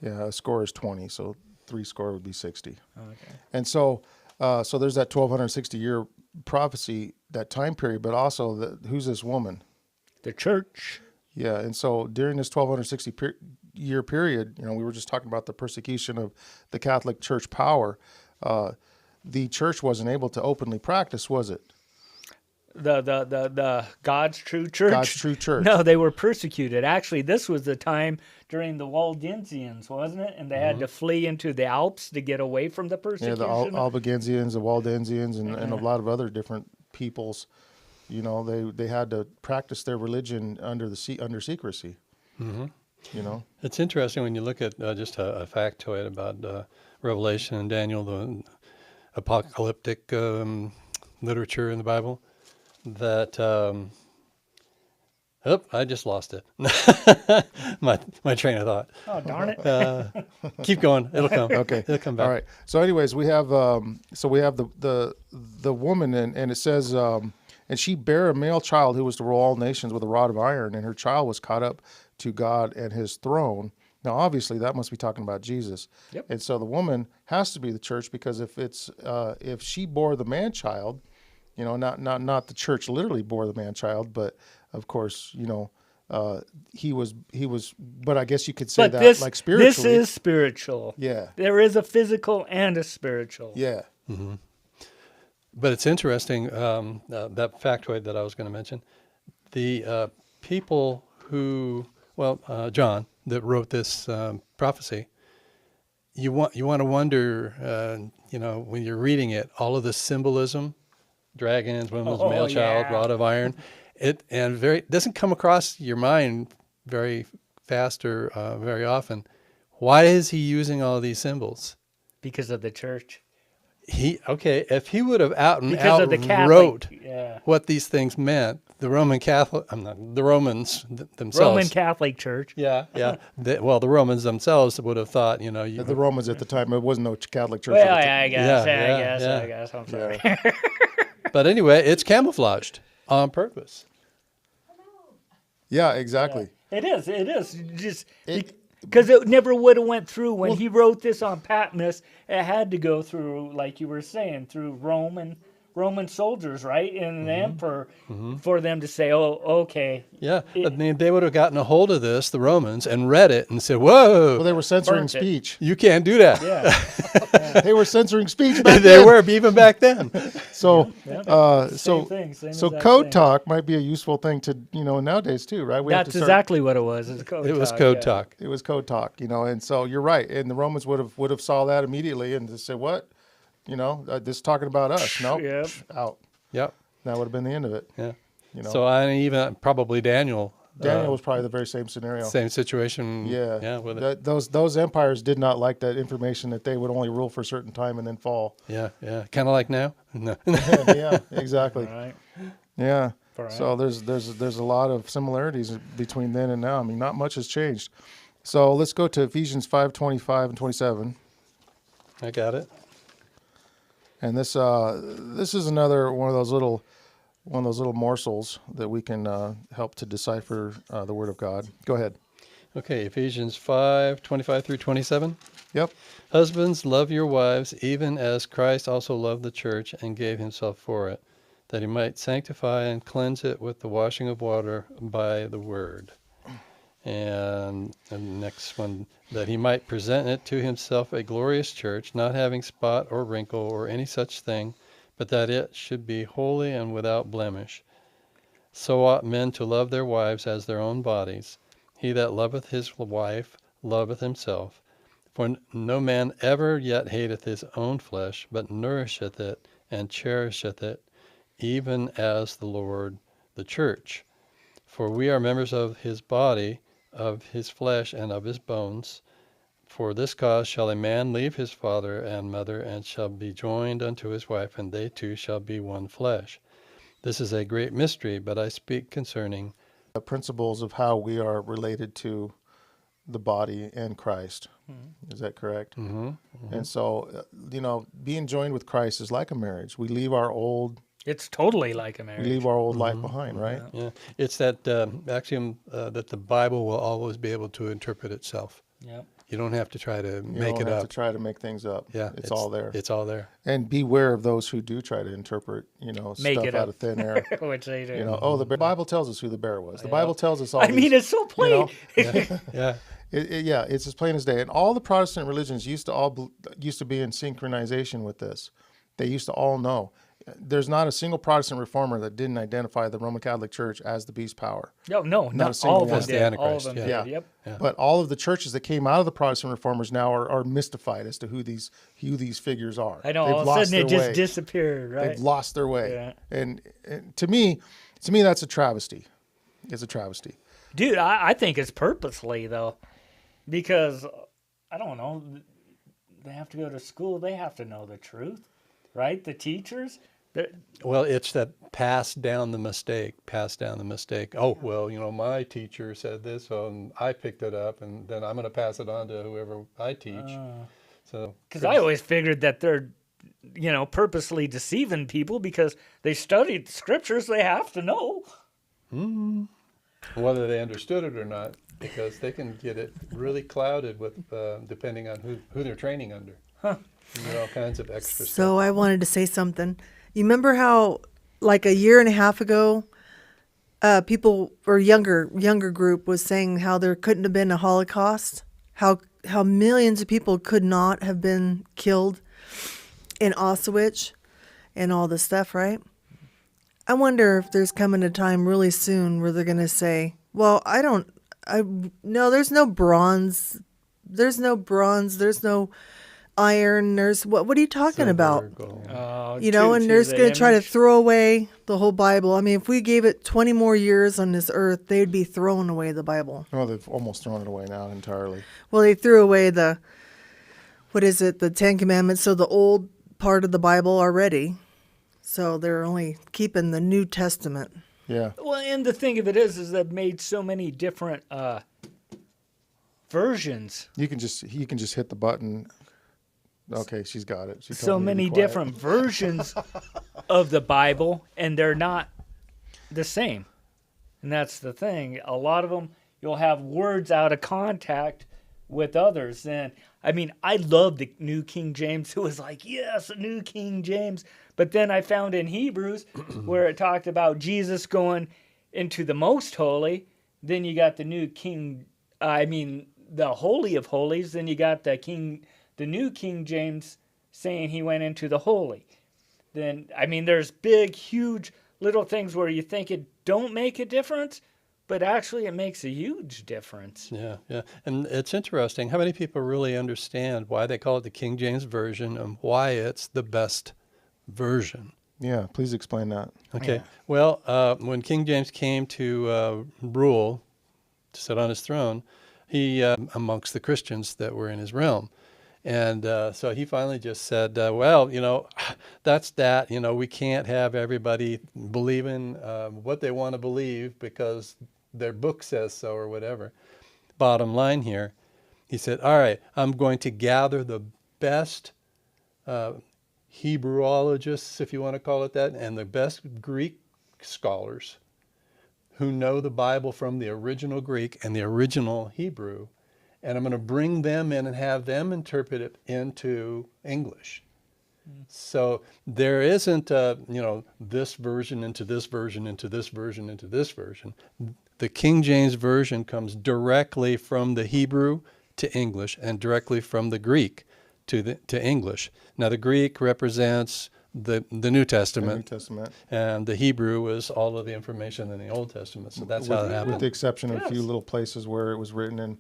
Yeah, a score is 20, so 3 score would be 60. Okay. And so there's that 1,260 year prophecy, that time period, but also who's this woman? The church. Yeah, and so during this 1,260 year period, we were just talking about the persecution of the Catholic Church power. The church wasn't able to openly practice, was it? The God's true church. God's true church. No, they were persecuted. Actually, this was the time during the Waldensians, wasn't it? And they had to flee into the Alps to get away from the Yeah, persecution. the Albigensians, the Waldensians, and a lot of other different peoples. They had to practice their religion under secrecy. Mm-hmm. It's interesting when you look at just a factoid about Revelation and Daniel, the apocalyptic literature in the Bible, that Oh, I just lost it. my train of thought. Oh, darn it. Keep going. It'll come. Okay. It'll come back. All right. So, anyways, we have the woman, and it says, and she bare a male child who was to rule all nations with a rod of iron, and her child was caught up to God and His throne. Now, obviously, that must be talking about Jesus. Yep. And so the woman has to be the church, because if she bore the man child, not the church literally bore the man child, but of course, he was, but I guess you could say that this, like spiritually. this is spiritual. Yeah. There is a physical and a spiritual. Yeah. But it's interesting, that factoid that I was going to mention. The people who, John, that wrote this prophecy, you want to wonder, when you're reading it, all of the symbolism, dragons, women's male child, rod of iron, it doesn't come across your mind very fast or very often. Why is he using all these symbols? Because of the church. If he would have out and Because out of the Catholic, wrote yeah. what these things meant, the Romans themselves. Roman Catholic Church. Yeah. The Romans themselves would have thought, The Romans at the time, it wasn't no Catholic church. Well, at the I guess. I'm sorry. But anyway, it's camouflaged on purpose. Yeah, exactly. It is. Just because it never would have went through when he wrote this on Patmos. It had to go through, like you were saying, through Roman soldiers, right, and the emperor, for them to say, "Oh, okay." Yeah, they would have gotten a hold of this, the Romans, and read it and said, "Whoa, Well, they were censoring Burnt it. speech. you can't do that." Yeah. They were censoring speech back They then. were even back then. So, Same thing, same so exact code thing. talk might be a useful thing to nowadays too, right? We have That's to start, exactly what it was. It was code It was talk, code yeah. talk. It was code talk, and so you're right. And the Romans would have saw that immediately and just said, "What? This is talking about us." No, Yep. out. Yep. That would have been the end of it. Yeah. You know. So I even probably Daniel. Daniel was probably the very same scenario. Same situation. Yeah. Yeah. With it. Those empires did not like that information that they would only rule for a certain time and then fall. Yeah. Yeah. Kind of like now. No. Yeah, exactly. All right. Yeah. Right. So there's a lot of similarities between then and now. I mean, not much has changed. So let's go to Ephesians 5:25 and 27. I got it. And this is another one of those little morsels that we can help to decipher the Word of God. Go ahead. Okay. Ephesians 5:25 through 27. Yep. Husbands, love your wives, even as Christ also loved the church and gave himself for it, that he might sanctify and cleanse it with the washing of water by the word. And the next one, that he might present it to himself a glorious church, not having spot or wrinkle or any such thing, but that it should be holy and without blemish. So ought men to love their wives as their own bodies. He that loveth his wife loveth himself. For no man ever yet hateth his own flesh, but nourisheth it and cherisheth it, even as the Lord the church. For we are members of his body, of his flesh, and of his bones. For this cause shall a man leave his father and mother, and shall be joined unto his wife, and they two shall be one flesh. This is a great mystery, but I speak concerning The principles of how we are related to the body and Christ. Is that correct? Mm-hmm. And so, being joined with Christ is like a marriage. We leave our old It's totally like a marriage. life behind, right? Yeah, it's that axiom that the Bible will always be able to interpret itself. Yep. You don't have to try to You make don't it have up. to try to make things up. Yeah, it's all there. It's all there. And beware of those who do try to interpret, Make stuff it out up. of thin air. Which they do. The Bible tells us who the bear was. The Yeah. Bible tells us all. I mean, it's so plain. Yeah. It's as plain as day. And all the Protestant religions used to be in synchronization with this. They used to all know. There's not a single Protestant reformer that didn't identify the Roman Catholic Church as the beast power. No, a not single all of them one. As the did. All of Antichrist, them yeah. did. Yep. Yeah. But all of the churches that came out of the Protestant reformers now are mystified as to who these figures are. I know. They've All of a lost sudden, it their just way. disappeared. Right. They've lost their way. Yeah. And to me, that's a travesty. It's a travesty. Dude, I think it's purposely though, because I don't know. They have to go to school. They have to know the truth, right? The teachers. Well, it's that pass down the mistake. Oh, well, my teacher said this, so and I picked it up, and then I'm going to pass it on to whoever I teach. So, Because I always figured that they're, purposely deceiving people because they studied scriptures. They have to know. whether they understood it or not, because they can get it really clouded with depending on who they're training under. All kinds of extra stuff. So I wanted to say something. You remember how, like a year and a half ago, people or younger group was saying how there couldn't have been a Holocaust, how millions of people could not have been killed in Auschwitz and all this stuff, right? I wonder if there's coming a time really soon where they're going to say, well, no, there's no bronze, there's no iron, what are you talking Silver, about? gold. And they're going to try to throw away the whole Bible. I mean, if we gave it 20 more years on this earth, they'd be throwing away the Bible. Well, they've almost thrown it away now entirely. Well, they threw away the Ten Commandments, so the old part of the Bible already. So they're only keeping the New Testament. Yeah. Well, and the thing of it is they've made so many different versions. You can just hit the button. Okay, she's got it. She told So me to be many quiet. different versions of the Bible, and they're not the same. And that's the thing. A lot of them, you'll have words out of contact with others. And I mean, I love the New King James. It was like, yes, a New King James. But then I found in Hebrews where it talked about Jesus going into the most holy. Then you got the the Holy of Holies. Then you got the New King James saying he went into the holy. Then, there's big, huge little things where you think it don't make a difference, but actually it makes a huge difference. Yeah. And it's interesting. How many people really understand why they call it the King James Version and why it's the best version? Yeah, please explain that. Okay. Well, when King James came to rule, to sit on his throne, he, amongst the Christians that were in his realm, and so he finally just said, that's that. We can't have everybody believing what they want to believe because their book says so or whatever. Bottom line here, he said, all right, I'm going to gather the best Hebreologists, if you want to call it that, and the best Greek scholars who know the Bible from the original Greek and the original Hebrew, and I'm going to bring them in and have them interpret it into English. So there isn't, this version into this version into this version into this version. The King James Version comes directly from the Hebrew to English and directly from the Greek to English. Now the Greek represents the New Testament. The New Testament. And the Hebrew is all of the information in the Old Testament. So that's how it happened. With the exception of a few little places where it was written in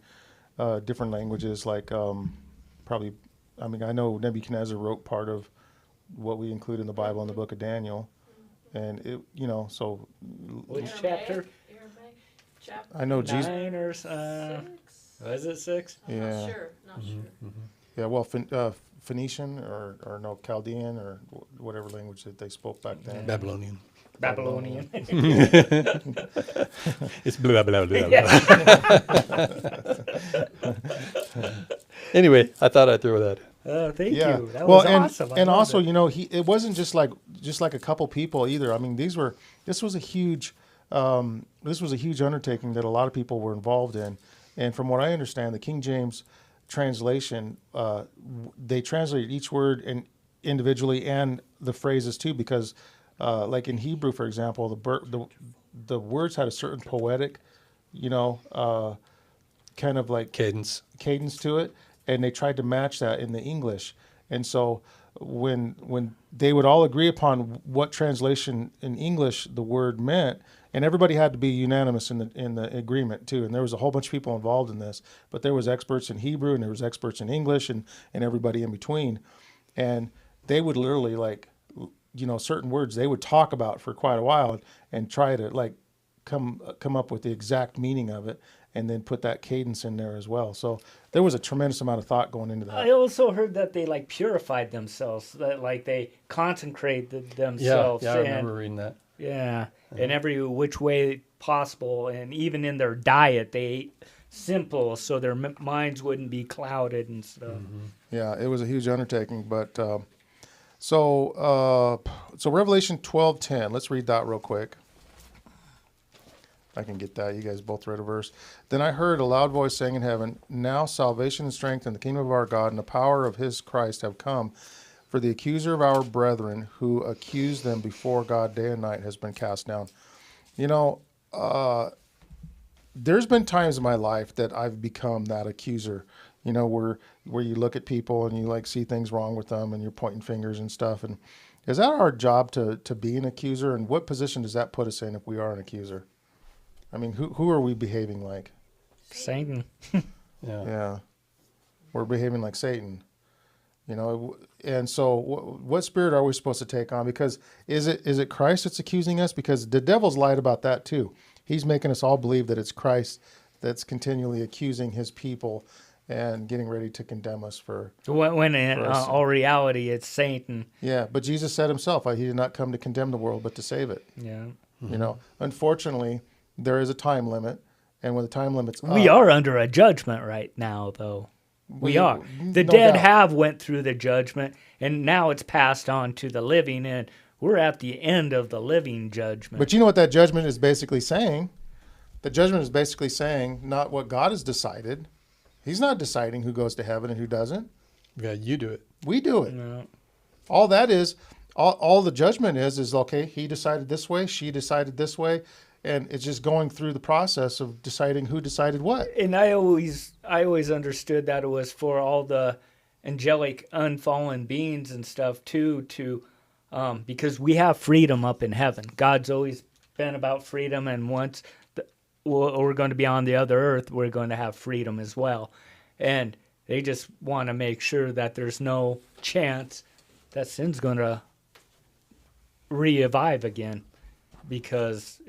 different languages, like probably, I know Nebuchadnezzar wrote part of what we include in the Bible in the book of Daniel. And it, so. Which chapter? Aramaic chapter I know Jesus. 9 or 6. was it 6? I'm Yeah. not sure. Yeah, well, Phoenician or no, Chaldean or whatever language that they spoke back then. Babylonian. Babylonian. It's blah, blah, blah, blah. Yeah. Anyway, I thought I'd throw that. Thank Yeah. you. That Well, was awesome. I and loved also, it. it wasn't just like a couple people either. This was a huge undertaking that a lot of people were involved in. And from what I understand, the King James translation, they translated each word individually and the phrases too, because like in Hebrew, for example, the words had a certain poetic, kind of like Cadence to it, and they tried to match that in the English. And so when they would all agree upon what translation in English the word meant, and everybody had to be unanimous in the agreement too. And there was a whole bunch of people involved in this, but there was experts in Hebrew and there was experts in English and everybody in between. And they would literally certain words they would talk about for quite a while and try to come up with the exact meaning of it, and then put that cadence in there as well. So there was a tremendous amount of thought going into that. I also heard that they like purified themselves, that like they consecrated themselves. Yeah, I remember reading that. Yeah, in every which way possible, and even in their diet, they ate simple so their minds wouldn't be clouded and stuff. Yeah, it was a huge undertaking, but so Revelation 12:10. Let's read that real quick. I can get that. You guys both read a verse. Then I heard a loud voice saying in heaven, "Now salvation and strength and the kingdom of our God and the power of his Christ have come. For the accuser of our brethren who accused them before God day and night has been cast down." You know, there's been times in my life that I've become that accuser. You know, where you look at people and you like see things wrong with them and you're pointing fingers and stuff. And is that our job to be an accuser? And what position does that put us in if we are an accuser? I mean, who are we behaving like? Satan. Yeah. We're behaving like Satan. You know, and so what spirit are we supposed to take on? Because is it Christ that's accusing us? Because the devil's lied about that too. He's making us all believe that it's Christ that's continually accusing his people and getting ready to condemn us for... When in all reality, it's Satan. Yeah, but Jesus said himself, he did not come to condemn the world, but to save it. Yeah. You know, unfortunately, there is a time limit, and when the time limit's up... We are under a judgment right now, though. We are. The no dead doubt. have went through the judgment, and now it's passed on to the living, and we're at the end of the living judgment. But you know what that judgment is basically saying? The judgment is basically saying not what God has decided. He's not deciding who goes to heaven and who doesn't. Yeah, you do it. We do it. No. All that is, all the judgment is okay, he decided this way, she decided this way, and it's just going through the process of deciding who decided what. And I always understood that it was for all the angelic unfallen beings and stuff too, because we have freedom up in heaven. God's always been about freedom, and once we're going to be on the other earth, we're going to have freedom as well. And they just want to make sure that there's no chance that sin's going to revive again, because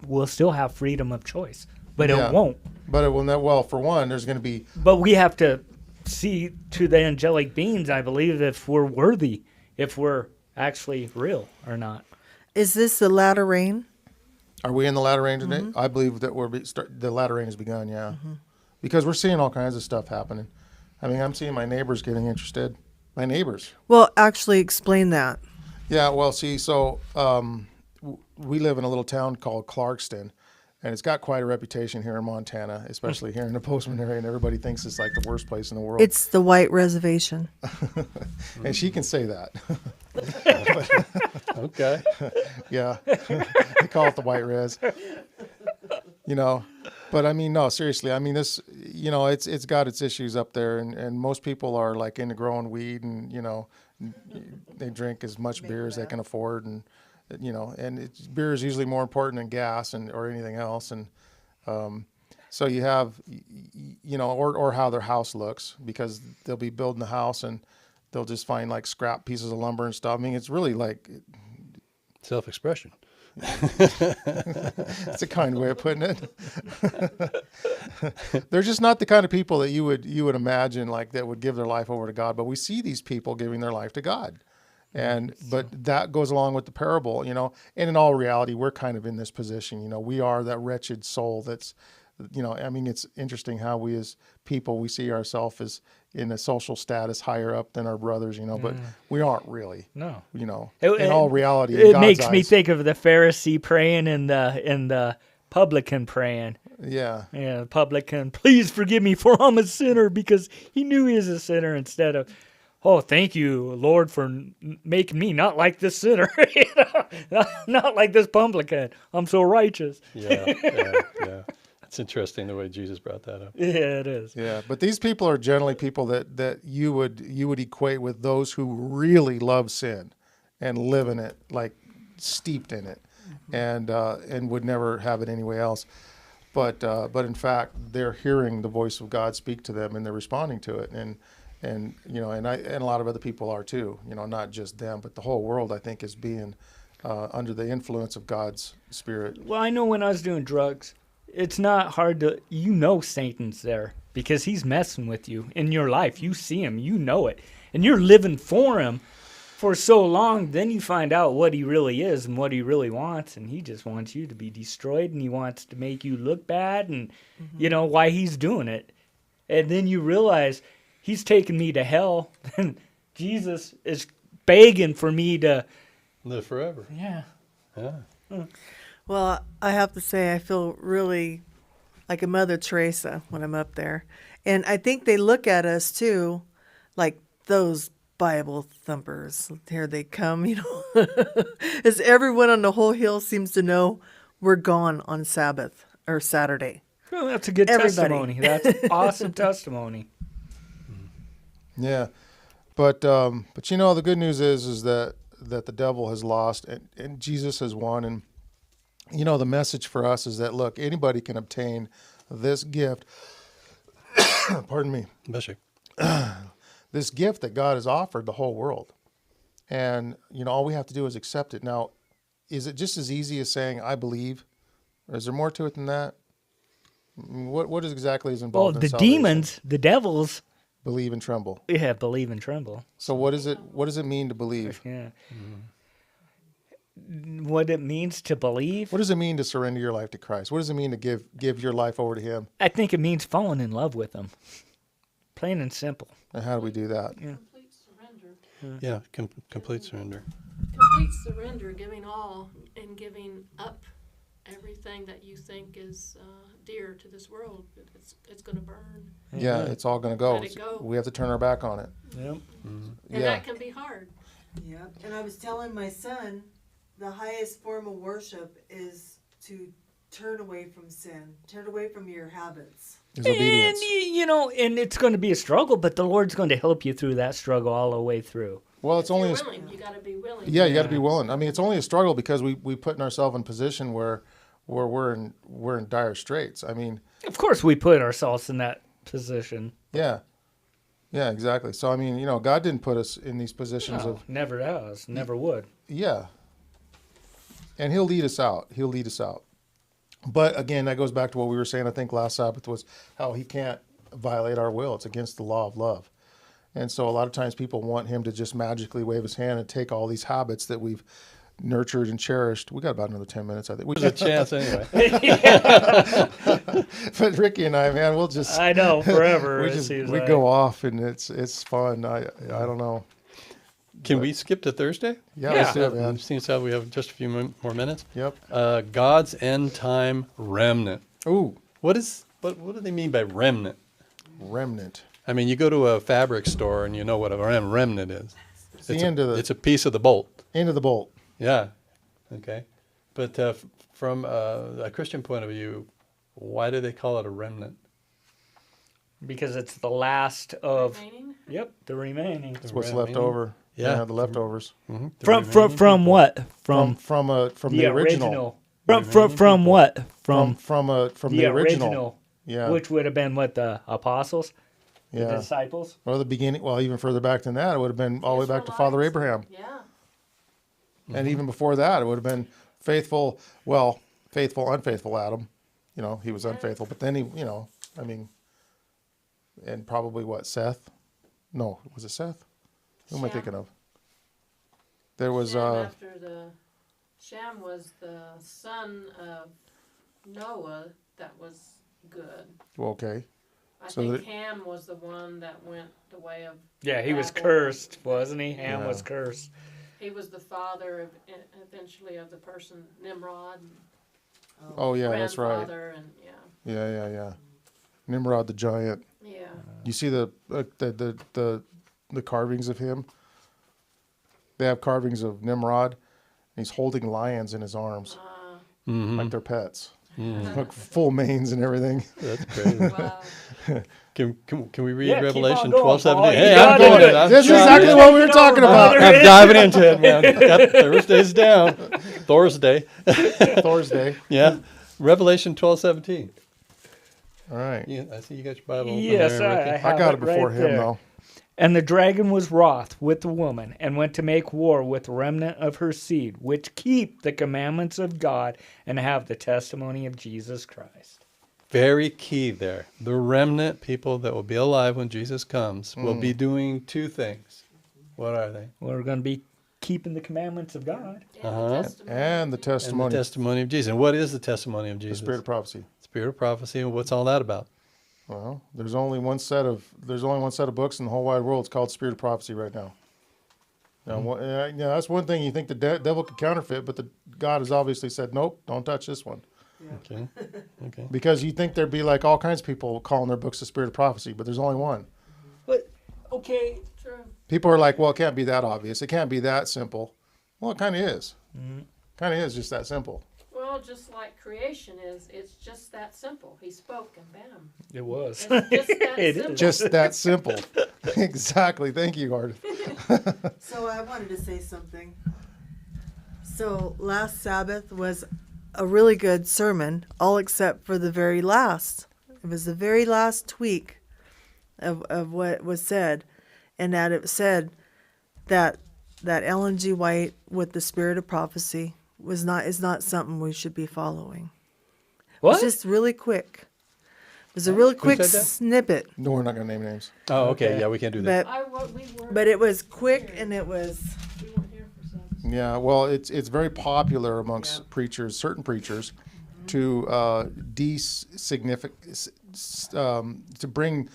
we'll still have freedom of choice, but Yeah. it won't. But it will not. Well, for one, there's going to be... But we have to see to the angelic beings, I believe, if we're worthy, if we're actually real or not. Is this the latter rain? Are we in the latter rain today? Mm-hmm. I believe that the latter rain has begun, yeah. Because we're seeing all kinds of stuff happening. I mean, I'm seeing my neighbors getting interested. My neighbors. Well, actually explain that. Yeah, well, see, so we live in a little town called Clarkston, and it's got quite a reputation here in Montana, especially here in the Postman area, and everybody thinks it's like the worst place in the world. It's the White Reservation. And she can say that. Okay. Yeah. They call it the White Res. You know, but I mean, no, seriously. I mean, this, you know, it's got its issues up there, and most people are like into growing weed, and, you know, they drink as much beer as they can afford, and, you know, and beer is usually more important than gas or anything else. And so you have, you know, or how their house looks, because they'll be building the house and they'll just find like scrap pieces of lumber and stuff. I mean, it's really like... Self-expression. It's a kind way of putting it. They're just not the kind of people that you would imagine like that would give their life over to God. But we see these people giving their life to God, but that goes along with the parable, you know. And in all reality, we're kind of in this position, you know. We are that wretched soul that's, you know. I mean, it's interesting how we as people, we see ourselves as in a social status higher up than our brothers, you know, but we aren't really. No. You know, It- in all reality, in It God's makes me eyes. think of the Pharisee praying and the publican praying. Yeah. Yeah, the publican, please forgive me, for I'm a sinner, because he knew he was a sinner, instead of, oh, thank you, Lord, for making me not like this sinner, you know? not like this publican. I'm so righteous. Yeah. It's interesting the way Jesus brought that up. Yeah, it is. Yeah, but these people are generally people that you would equate with those who really love sin and live in it, like steeped in it, and would never have it any way else. But in fact, they're hearing the voice of God speak to them, and they're responding to it, and you know, and a lot of other people are too. You know, not just them, but the whole world, I think, is being under the influence of God's Spirit. Well, I know when I was doing drugs, it's not hard to, Satan's there because he's messing with you in your life. You see him, you know it, and you're living for him for so long. Then you find out what he really is and what he really wants, and he just wants you to be destroyed, and he wants to make you look bad, and why he's doing it. And then you realize he's taking me to hell, and Jesus is begging for me to Live forever. Yeah. Well, I have to say, I feel really like a Mother Teresa when I'm up there. And I think they look at us too, like those Bible thumpers. Here they come, As everyone on the whole hill seems to know we're gone on Sabbath or Saturday. Well, that's a good testimony. That's awesome testimony. Yeah, but the good news is that the devil has lost and Jesus has won. And the message for us is that, look, anybody can obtain this gift. Pardon me. Bless you. This gift that God has offered the whole world, and all we have to do is accept it. Now, is it just as easy as saying I believe, or is there more to it than that? What exactly is involved? Well, in the salvation? demons, the devils, believe and tremble. yeah, believe and tremble. So what is it? What does it mean to believe? Yeah. What it means to believe? What does it mean to surrender your life to Christ? What does it mean to give your life over to Him? I think it means falling in love with Him. Plain and simple. And how do we do that? Yeah. Complete surrender. Yeah, complete surrender. Complete surrender, giving all and giving up everything that you think is dear to this world. It's going to burn. Yeah, it's all going to go. Let it go. We have to turn our back on it. Yep. And Yeah. that can be hard. Yeah. And I was telling my son, the highest form of worship is to turn away from sin, turn away from your habits. Is obedience. And, and it's going to be a struggle, but the Lord's going to help you through that struggle all the way through. Well, it's If only you're a, willing. You got to be willing. yeah, you got to be willing. I mean, it's only a struggle because we putting ourselves in position where we're in dire straits. I mean, Of course, we put ourselves in that position. yeah, exactly. So I mean, God didn't put us in these positions No, of never has, never would. yeah, and He'll lead us out. He'll lead us out. But again, that goes back to what we were saying, I think, last Sabbath, was how He can't violate our will. It's against the law of love. And so a lot of times people want Him to just magically wave His hand and take all these habits that we've nurtured and cherished. We got about another 10 minutes, I think. There's a chance anyway. But Ricky and I, man, we'll just... I know, forever. we it just seems we like. go off, and it's fun. I don't know. Can we skip to Thursday? Yeah, Yeah. let's do it, man. Seems how we have just a few more minutes. Yep. God's end time remnant. Ooh, What do they mean by remnant? remnant. I mean, you go to a fabric store and you know what a remnant is. It's the end of the It's a piece of the bolt. end of the bolt. Yeah. Okay. But from a Christian point of view, why do they call it a remnant? Because it's the last of... Remaining. Yep, the remaining. It's what's remaining? left over. Yeah. The leftovers Mm-hmm. From what? from The the original. From what? From The the original. original. Yeah. Which would have been what, the apostles? The Yeah. disciples? Well, the beginning. Well, even further back than that, it would have been all the way back to Father Israelites. Abraham, Yeah. and even before that, it would have been faithful. Well, unfaithful Adam. He was unfaithful, but then he, I mean, and probably what, Seth? No, was it Seth? Who am I Shem. thinking of? There was Shem was the son of Noah that was good. okay. I So think that- Ham was the one that went the way of. Yeah, he was Babel. cursed, wasn't he? Ham Yeah. was cursed. He was the father of eventually of the person Nimrod. Oh yeah, that's right. grandfather, and Yeah. Nimrod the giant. yeah. You see the carvings of him. They have carvings of Nimrod. And he's holding lions in his arms, like they're pets, like full manes and everything. That's crazy. Wow. Can we read Yeah, keep Revelation on going, 12:17? Paul. You Hey, got I'm going it. in. I'm This is trying exactly to- what we were talking about. brother. I'm diving into it, man. Got Thursday's down. Thursday. Thursday. Yeah. Revelation 12:17. All right. Yeah, I see you got your Bible open Yes, there, Ricky. I I have got it it before right him there. though. And the dragon was wroth with the woman, and went to make war with the remnant of her seed, which keep the commandments of God and have the testimony of Jesus Christ. Very key there. The remnant people that will be alive when Jesus comes will be doing two things. What are they? We're going to be keeping the commandments of God. And the testimony. And the And the testimony, testimony of Jesus. And what is the testimony of the Jesus? spirit of prophecy. Spirit of prophecy. And what's all that about? Well, there's only one set of books in the whole wide world. It's called Spirit of Prophecy right now. That's one thing you think the devil could counterfeit, but God has obviously said, nope, don't touch this one. Okay. Okay. Because you think there'd be like all kinds of people calling their books the Spirit of Prophecy, but there's only one. But, okay. True. People are like, well, it can't be that obvious. It can't be that simple. Well, it kind of is. Mm-hmm. Kind of is just that simple. Well, just like creation is, it's just that simple. He spoke and bam. It was. It's just that It simple. is. Just that simple. Exactly. Thank you, Art. So I wanted to say something. So last Sabbath was a really good sermon, all except for the very last. It was the very last tweak of what was said, and that it said that Ellen G. White with the spirit of prophecy is not something we should be following. What? It's just really quick. It was a really quick said that? snippet, No, we're not going to name names. Oh, okay. Okay. Yeah, we can't do that. but it was quick and it was. We weren't here for Sabbath. Yeah, well, it's very popular amongst preachers, certain preachers, to to bring.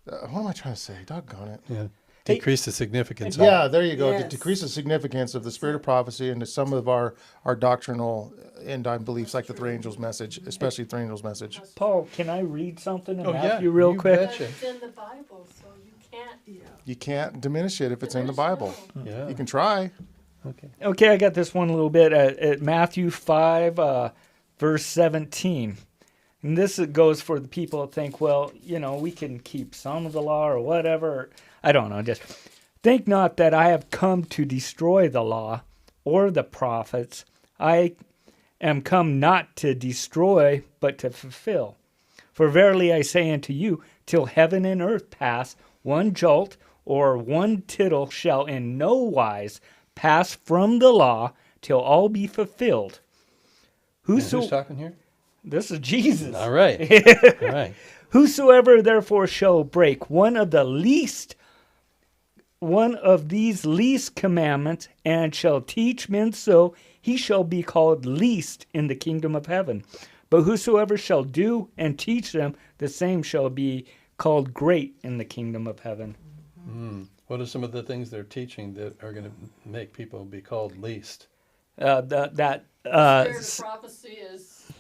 What am I trying to say? Doggone it. Yeah. Decrease the significance. Yeah, there you go. Yes. To decrease the significance of the spirit of prophecy into some of our doctrinal end time beliefs, like the three angels message, especially the three angels message. Paul, can I read something in Oh, yeah, Matthew real you quick? betcha. It's in the Bible, so you can't. You can't diminish it if it's in the Bible. Yeah. You can try. Okay. Okay, I got this one a little bit at Matthew 5, verse 17. And this goes for the people that think, well, we can keep some of the law or whatever. I don't know. Just think not that I have come to destroy the law or the prophets. I am come not to destroy, but to fulfill. For verily I say unto you, till heaven and earth pass, one jot or one tittle shall in no wise pass from the law till all be fulfilled. Who's talking here? This is Jesus. All right. All right. Whosoever therefore shall break one of these least commandments and shall teach men so, he shall be called least in the kingdom of heaven. But whosoever shall do and teach them, the same shall be called great in the kingdom of heaven. What are some of the things they're teaching that are going to make people be called least? Spirit of prophecy is.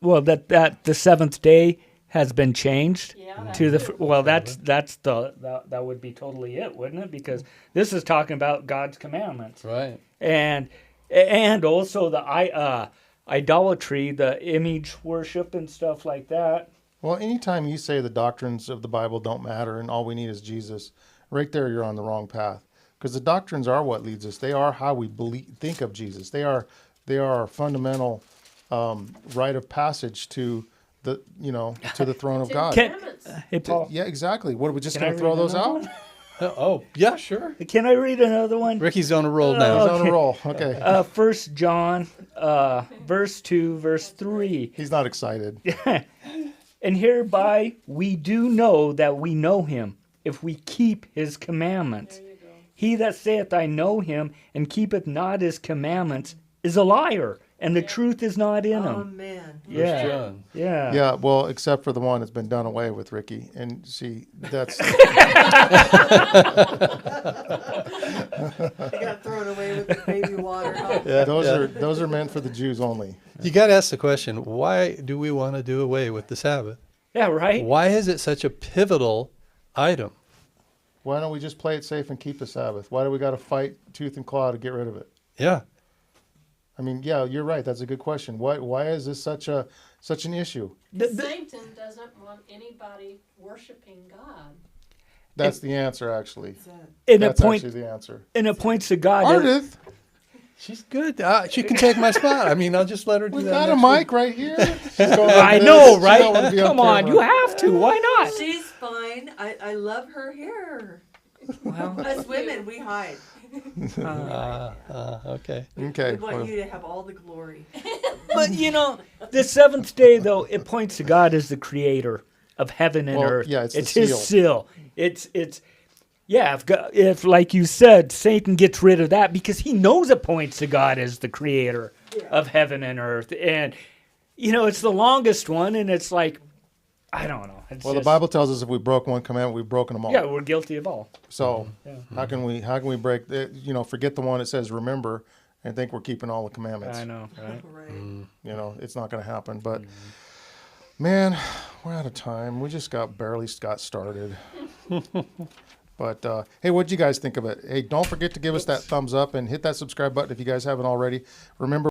Well, that the seventh day has been changed Yeah, to that's that would be totally it, wouldn't it? Because this is talking about God's commandments, Right. and also the idolatry, the image worship, and stuff like that. Well, anytime you say the doctrines of the Bible don't matter and all we need is Jesus, right there you're on the wrong path. Because the doctrines are what leads us. They are how we think of Jesus. They are our fundamental rite of passage to the throne of God. Hey, Paul, Yeah, exactly. What are we just can I going to throw read those another out? one? Oh, yeah, sure. Can I read another one? Ricky's on a roll now. He's on a roll. Okay. 1 John, verse 2, verse 3. He's not excited. And hereby we do know that we know him, if we keep his commandments. There you go. He that saith, I know him, and keepeth not his commandments, is a liar, and the truth is not in Oh him. man. Yeah. John. Yeah. Yeah, well, except for the one that's been done away with, Ricky. And see, that's He got thrown away with the baby water. Huh? those are meant for the Jews only. You got to ask the question, why do we want to do away with the Sabbath? Yeah, right? Why is it such a pivotal item? Why don't we just play it safe and keep the Sabbath? Why do we got to fight tooth and claw to get rid of it? Yeah. I mean, yeah, you're right. That's a good question. Why is this such an issue? Satan doesn't want anybody worshiping God. That's the answer, actually. And That's it actually the answer. points to God. Ardith, She's good. She can take my spot. I mean, I'll just let her do we that. got a next week. mic right here. She's going like I this. know, She don't wanna right? be Come on, camera. you have to. Why not? She's fine. I love her hair. Well, Us women, we hide. Okay. Okay. We want you to have all the glory. but the seventh day, though, it points to God as the creator of heaven and Well, earth. yeah, it's the his seal. It's if like you said, Satan gets rid of that because he knows it points to God as the creator of heaven and earth. And it's the longest one, and it's like, I don't know. It's Well, the Bible tells us if we broke one commandment, we've broken them all. Yeah, we're guilty of all. So how can we break? Forget the one that says remember, and think we're keeping all the commandments. I know, right? Right. It's not going to happen. But man, we're out of time. We just barely got started. But hey, what did you guys think of it? Hey, don't forget to give us that thumbs up and hit that subscribe button if you guys haven't already. Remember.